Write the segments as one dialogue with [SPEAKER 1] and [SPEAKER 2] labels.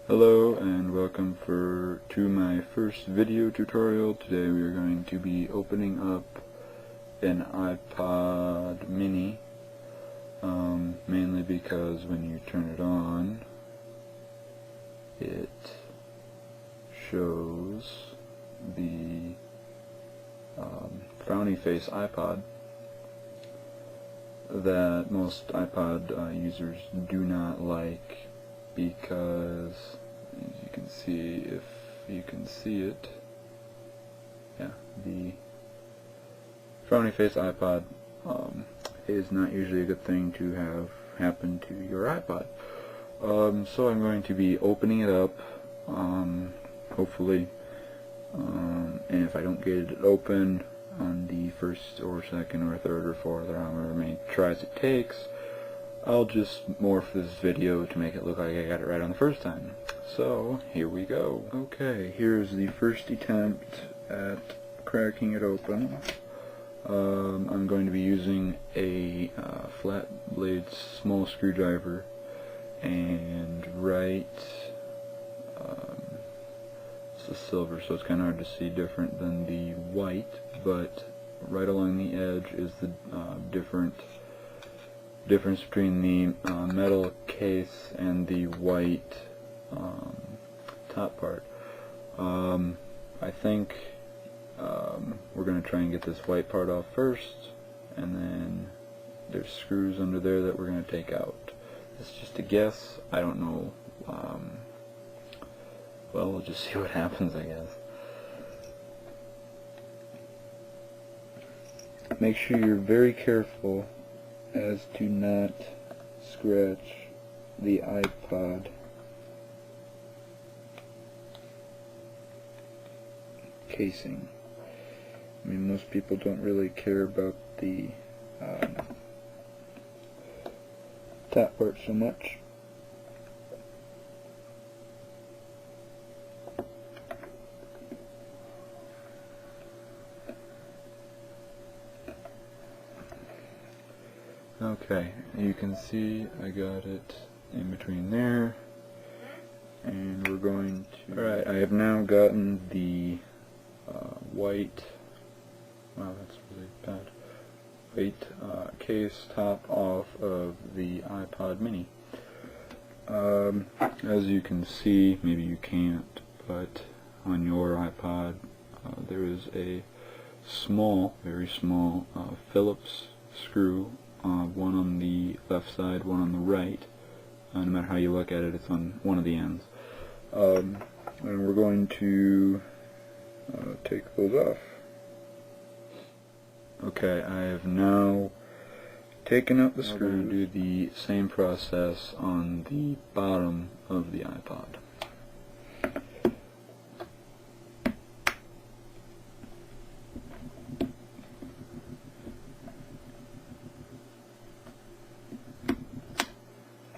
[SPEAKER 1] Hello and welcome to my first video tutorial. Today we are going to be opening up an iPod mini, mainly because when you turn it on it shows the frowny face iPod that most iPod users do not like, because as you can see, if you can see it, yeah, the frowny face iPod is not usually a good thing to have happen to your iPod. So I'm going to be opening it up, hopefully, and if I don't get it open on the first or second or third or fourth or however many tries it takes, I'll just morph this video to make it look like I got it right on the first time. So, here we go. Okay, here's the first attempt at cracking it open. I'm going to be using a flat blade small screwdriver, and it's a silver, so it's kind of hard to see, different than the white, but right along the edge is the difference between the metal case and the white top part. I think we're going to try and get this white part off first, and then there's screws under there that we're going to take out. It's just a guess. I don't know. Well, we'll just see what happens, I guess. Make sure you're very careful as to not scratch the iPod casing. I mean, most people don't really care about the top part so much. Okay, you can see I got it in between there, and we're going to... Alright, I have now gotten the white, wow, that's really bad, white case top off of the iPod mini. As you can see, maybe you can't, but on your iPod there is a small, very small Phillips screw, one on the left side, one on the right. No matter how you look at it, it's on one of the ends. And we're going to take those off. Okay, I have now taken out the screw. We're going to do the same process on the bottom of the iPod.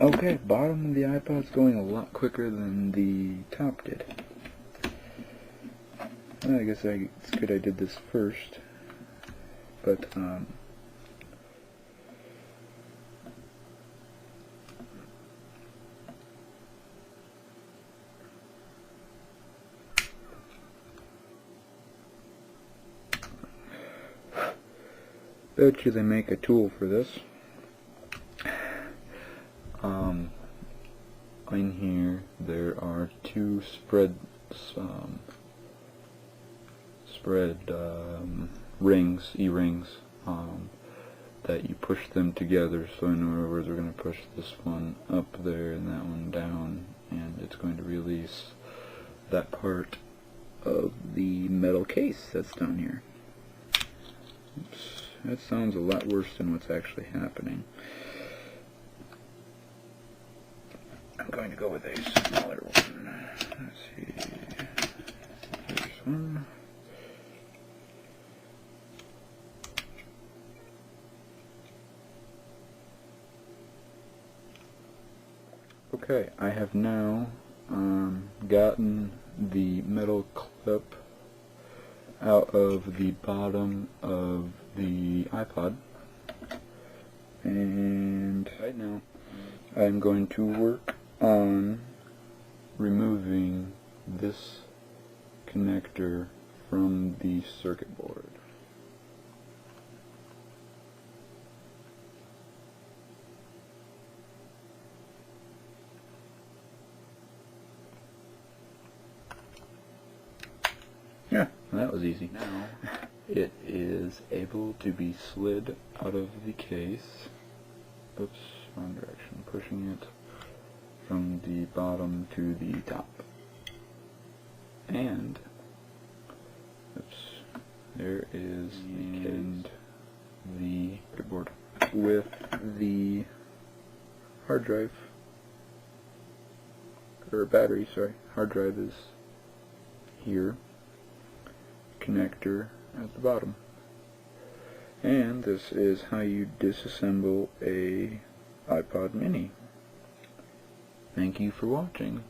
[SPEAKER 1] Okay, bottom of the iPod's going a lot quicker than the top did. Well, I guess it's good I did this first, but bet you they make a tool for this. In here there are two rings, E-rings, that you push them together. So in other words, we're going to push this one up there and that one down, and it's going to release that part of the metal case that's down here. Oops, that sounds a lot worse than what's actually happening. I'm going to go with a smaller one. Let's see. There's one. Okay, I have now gotten the metal clip out of the bottom of the iPod, and right now I'm going to work on removing this connector from the circuit board. Yeah, that was easy. Now it is able to be slid out of the case. Oops, wrong direction. Pushing it from the bottom to the top. And oops, there is the board with the hard drive, or battery, sorry. Hard drive is here. Connector at the bottom. And this is how you disassemble a iPod mini. Thank you for watching.